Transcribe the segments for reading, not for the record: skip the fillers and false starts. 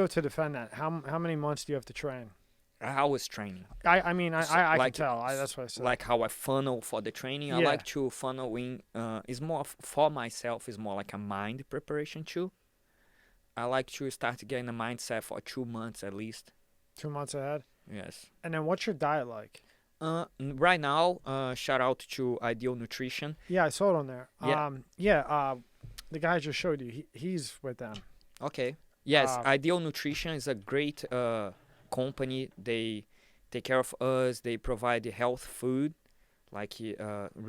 go to defend that, how many months do you have to train? I was training. I mean, I can Like tell. That's what I said. like how I funnel for the training. I Yeah. like to funnel in. It's more for myself. It's more like a mind preparation too. I like to start getting the mindset for 2 months at least. 2 months ahead. Yes. And then what's your diet like? Right now, shout out to Ideal Nutrition. Yeah, I saw it on there. Yeah. The guy I just showed you, he's with them. Okay. Yes, Uh, Ideal Nutrition is a great company. They take care of us. They provide health food. Like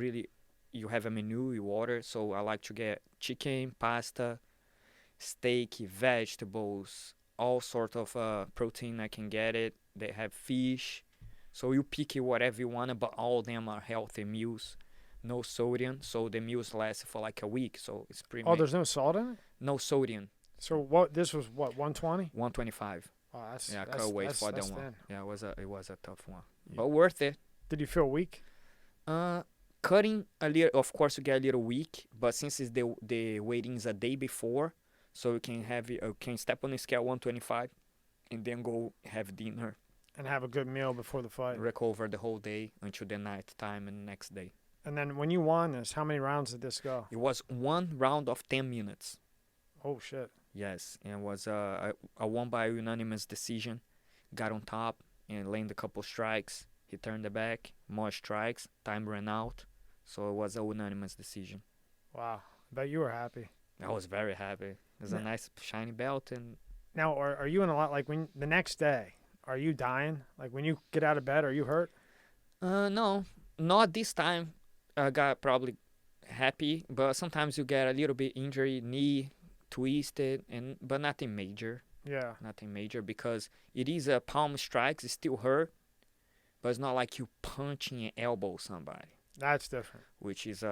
really, you have a menu, you order. So I like to get chicken, pasta, steak, vegetables, all sort of protein. I can get it. They have fish. So you pick whatever you want, but all of them are healthy meals. No sodium, so the meals last for like a week. So it's pretty. there's no salt in it? No sodium. So what? This was what, 120? 125. Oh, that's Yeah, I that's, can't wait that's, for that's that one. thin. Yeah, it was a tough one, Yeah. but worth it. Did you feel weak? Cutting a little, of course, you get a little weak, but since it's the waiting is a day before, so you can can step on the scale 125, and then go have dinner, And have a good meal before the fight. recover the whole day until the night time and next day. And then when you won this, how many rounds did this go? It was one round of 10 minutes. Oh shit. Yes, and it was I won by unanimous decision. Got on top and landed a couple strikes. He turned the back, more strikes. Time ran out, so it was a unanimous decision. Wow. I bet you were happy. I was very happy. It's a nice shiny belt, and Now, are you in a lot, like when the next day, are you dying? Like when you get out of bed, are you hurt? no, not this time. I got probably happy, but sometimes you get a little bit injury, knee twisted, but nothing major. Yeah. Nothing major because it is a palm strikes. It still hurt, but it's not like you punching and elbow somebody, That's different. which is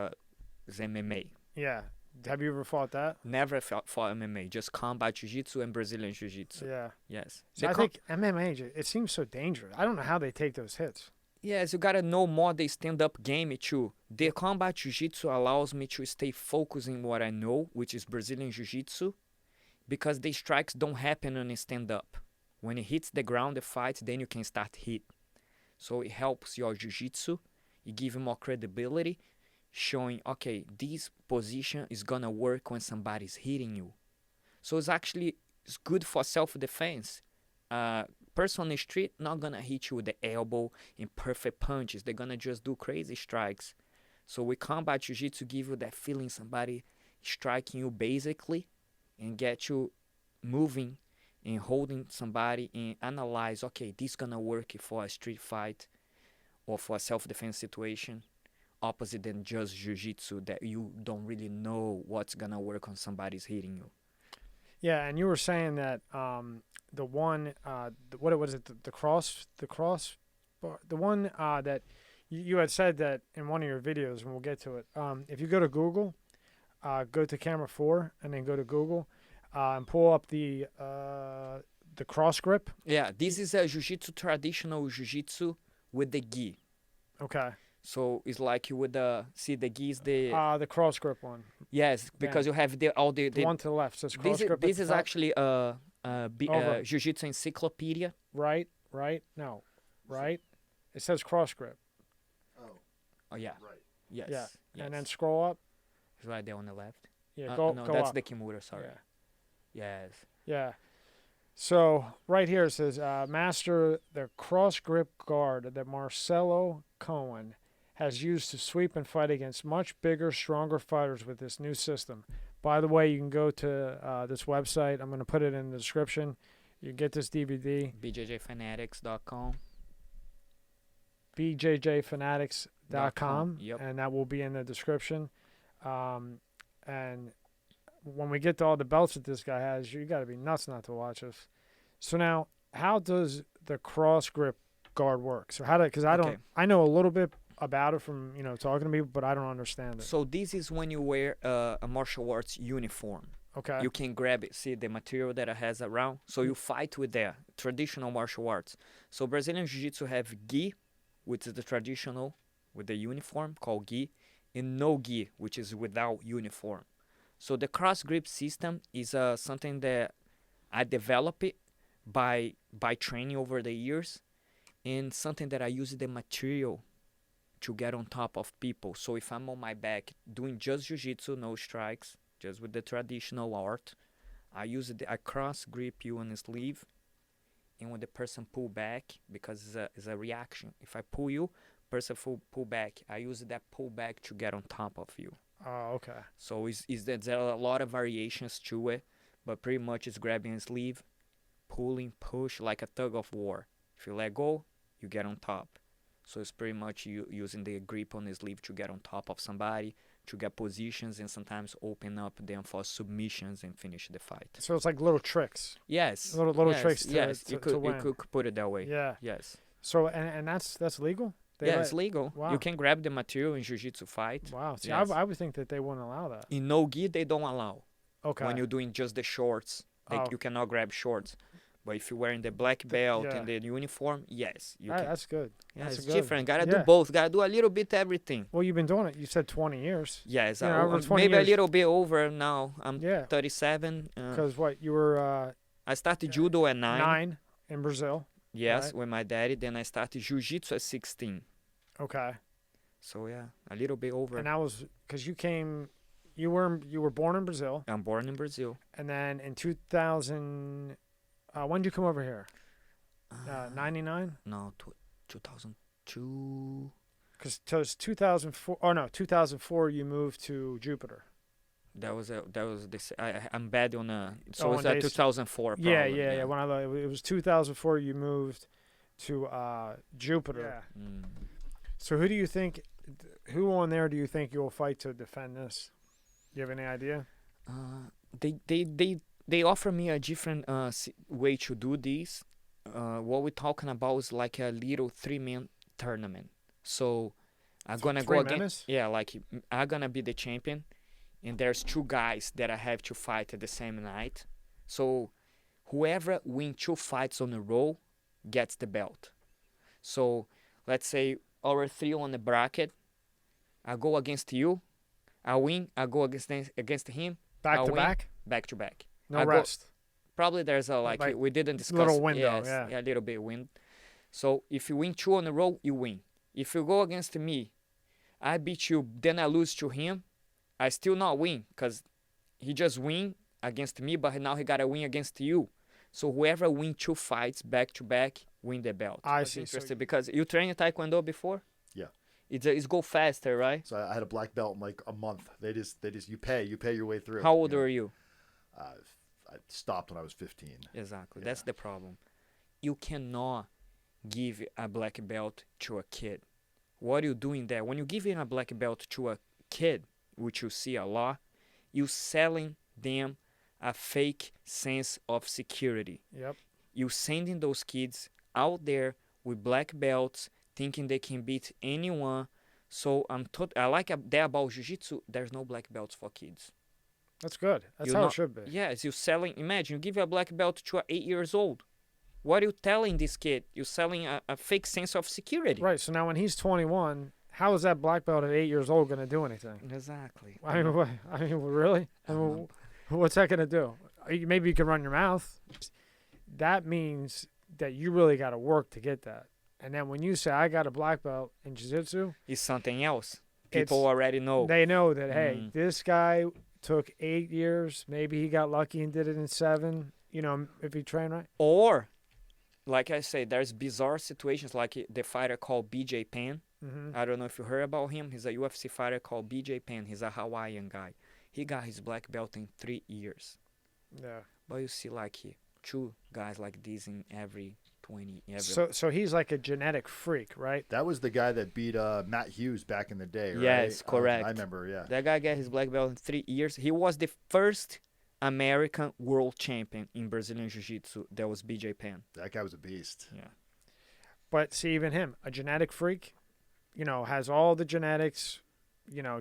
MMA. Yeah. Have you ever fought that? Never fought MMA, just combat jiu-jitsu and Brazilian jiu-jitsu. Yeah. Yes. So I think MMA, it seems so dangerous. I don't know how they take those hits. Yes, you gotta know more the stand-up game too. The combat jiu-jitsu allows me to stay focused in what I know, which is Brazilian jiu-jitsu, because the strikes don't happen on a stand-up. When it hits the ground, the fight, then you can start hit. So it helps your jiu-jitsu. It gives you more credibility, showing, okay, this position is gonna work when somebody's hitting you. So it's good for self-defense. Person on the street not gonna hit you with the elbow in perfect punches. They're gonna just do crazy strikes. So with combat jiu-jitsu, give you that feeling somebody striking you basically, and get you moving and holding somebody and analyze, okay, this gonna work for a street fight or for a self-defense situation, opposite than just jiu-jitsu that you don't really know what's gonna work on somebody's hitting you. Yeah, and you were saying that the one, what was it? The cross, the one that you had said that in one of your videos, and we'll get to it. If you go to Google, go to camera 4, and then go to Google, and pull up the cross grip. Yeah, this is a jiu-jitsu, traditional jiu-jitsu with the gi. Okay. So it's like you would see the gi is the The cross grip one. yes, because you have all the The one to the left says cross grip. this is top. actually Over. jiu-jitsu encyclopedia. Right. No. Right. It says cross grip. Oh yeah. Right. Yes. Yeah. Yes. And then scroll up. It's right there on the left. Yeah. No, Go that's up. the Kimura. Sorry. Yeah. Yes. Yeah. So right here it says, master the cross grip guard that Marcelo Cohen has used to sweep and fight against much bigger, stronger fighters with this new system. By the way, you can go to this website. I'm going to put it in the description. You can get this DVD. IBJJFanatics.com. IBJJFanatics.com. Yep. And that will be in the description. And when we get to all the belts that this guy has, you got to be nuts not to watch this. So now, how does the cross grip guard work? So because I know a little bit about it from talking to people, but I don't understand it. So this is when you wear a martial arts uniform. Okay. You can grab it, see the material that it has around. So you fight with the traditional martial arts. So Brazilian Jiu-Jitsu have gi, which is the traditional with the uniform called gi, and no gi, which is without uniform. So the cross grip system is something that I developed by training over the years, and something that I use the material to get on top of people. So if I'm on my back doing just jiu-jitsu, no strikes, just with the traditional art, I cross grip you on the sleeve, and when the person pull back, because it's a reaction. If I pull you, person pull back. I use that pull back to get on top of you. Oh, okay. So there's a lot of variations to it, but pretty much it's grabbing a sleeve, pulling, push, like a tug of war. If you let go, you get on top. So it's pretty much you using the grip on the sleeve to get on top of somebody, to get positions, and sometimes open up them for submissions and finish the fight. So it's like little tricks. Yes. Little yes, tricks yes. to You could win. you could put it that way. Yeah. Yes. So and that's legal? Yeah, it's legal. Wow. You can grab the material in jiu-jitsu fight. Wow. See, Yes. I would think that they wouldn't allow that. In no gi, they don't allow. Okay. When you're doing just the shorts, Oh. you cannot grab shorts. But if you're wearing the black belt yeah. and the uniform, yes, you can. That's good. Yeah, That's it's good. different. Gotta Yeah. do both. Gotta do a little bit everything. Well, you've been doing it. You said 20 years. Yes, Yeah, over 20 maybe years. a little bit over now. I'm Yeah. 37. Because what you were I started judo at 9. 9 in Brazil. Yes, right? with my daddy. Then I started jiu-jitsu at 16. Okay. So yeah, a little bit over. And that was because you were born in Brazil, I'm born in Brazil. and then in 2000, when did you come over here? 99. No, 2002. Because it was 2004. Oh no, 2004. You moved to Jupiter. I'm bad on so Oh, it's on 2004 probably. Yeah. When it was 2004, you moved to Jupiter. Yeah. Mm. So who on there do you think you'll fight to defend this? You have any idea? They offer me a different way to do this. What we're talking about is like a little 3-man tournament. So I'm gonna go against. Yeah, like I'm gonna be the champion, and there's 2 guys that I have to fight at the same night. So whoever wins 2 fights on a row gets the belt. So let's say our 3 on the bracket. I go against you. I win. I go against him. Back I to win. back? Back to back. No rest. Probably there's a Like we didn't discuss. little window, Yes, yeah. a little bit wind. So if you win 2 on a row, you win. If you go against me, I beat you, then I lose to him, I still not win because he just win against me, but now he gotta win against you. So whoever win 2 fights back to back win the belt. I That's see. interesting because you train Taekwondo before. Yeah. It's go faster, right? So I had a black belt in like a month. They just you pay your way through. How old know? were you? I stopped when I was 15. Exactly. Yeah. That's the problem. You cannot give a black belt to a kid. What are you doing there? When you give a black belt to a kid, which you see a lot, you selling them a fake sense of security. Yep. You sending those kids out there with black belts, thinking they can beat anyone. So I like that about jiu-jitsu. There's no black belts for kids. That's good. That's You're how not- it should be. Yes, you selling. Imagine you give a black belt to a 8 years old. What are you telling this kid? You're selling a fake sense of security. Right. So now when he's 21, how is that black belt at 8 years old going to do anything? Exactly. I mean, really? I mean, what's that going to do? Maybe you can run your mouth. That means that you really got to work to get that. And then when you say, I got a black belt in jiu-jitsu, It's something else. It's- People already know. they know that, hey, Mm. this guy took 8 years. Maybe he got lucky and did it in 7, if he trained right. Or, like I say, there's bizarre situations like the fighter called BJ Penn. Mm-hmm. I don't know if you heard about him. He's a UFC fighter called BJ Penn. He's a Hawaiian guy. He got his black belt in 3 years. Yeah. But you see like 2 guys like this in every 20. So he's like a genetic freak, right? That was the guy that beat Matt Hughes back in the day, right? Yes, correct. I remember, yeah. That guy got his black belt in 3 years. He was the first American world champion in Brazilian Jiu-Jitsu. That was BJ Penn. That guy was a beast. Yeah. But see, even him, a genetic freak, has all the genetics,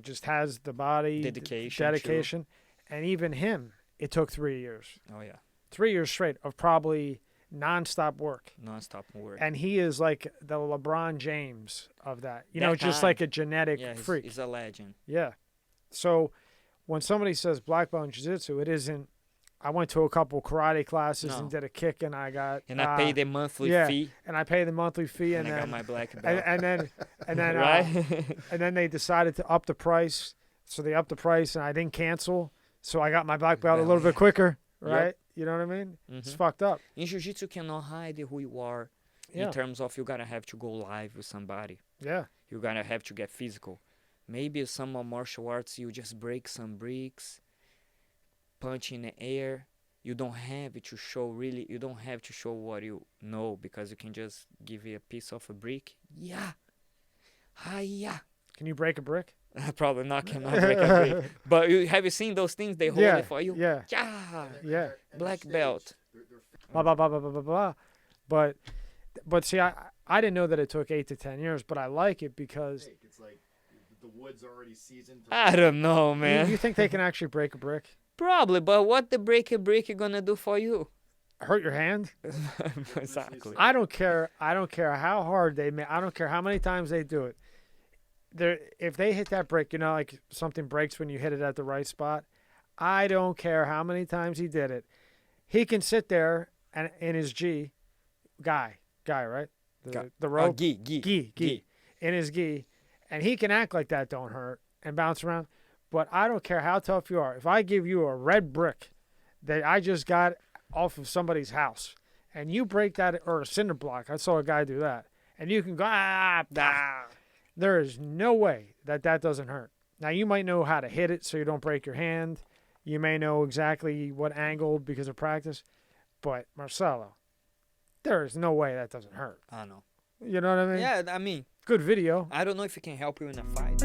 just has the body, dedication. And even him, it took 3 years. Oh, yeah. 3 years straight of probably nonstop work. Non-stop work. And he is like the LeBron James of that. That Just guy. like a genetic Yeah, freak. he's a legend. Yeah. So when somebody says black belt in jiu-jitsu, it isn't, I went to a couple karate classes No. and did a kick, and I got And I pay the monthly yeah, fee, and I pay the monthly fee, and and I got then my black belt. and then Right? and then they decided to up the price, so they upped the price, and I didn't cancel, so I got my black belt a Well, little bit yeah. quicker, Yep. right? You know what I mean? It's Mhm. fucked up. In jiu-jitsu, you cannot hide who you are Yeah, in terms of you gotta have to go live with somebody. yeah, You gotta have to get physical. Maybe some of martial arts, you just break some bricks, punch in the air. You don't have to show really. You don't have to show what you know because you can just give you a piece of a brick. Yeah, hiya. Can you break a brick? Probably not. Cannot break a brick. But have you seen those things? They hold Yeah, it for you. yeah, Yeah. yeah. Black belt. Blah blah blah blah blah blah blah. But see, I didn't know that it took 8 to 10 years, but I like it because It's like the wood's already seasoned. I don't know, man. you think they can actually break a brick? Probably, but what the break a brick gonna do for you? Hurt your hand? Exactly. I don't care. I don't care how hard they I don't care how many times they do it. If they hit that brick, you know, like something breaks when you hit it at the right spot. I don't care how many times he did it. He can sit there and in his guy, right? The rope, gi, in his gi, and he can act like that don't hurt and bounce around. But I don't care how tough you are. If I give you a red brick that I just got off of somebody's house, and you break that, or a cinder block, I saw a guy do that, and you can go, there is no way that doesn't hurt. Now, you might know how to hit it so you don't break your hand. You may know exactly what angle because of practice. But, Marcelo, there is no way that doesn't hurt. I know. You know what I mean? Yeah, I mean, Good video. I don't know if it can help you in a fight.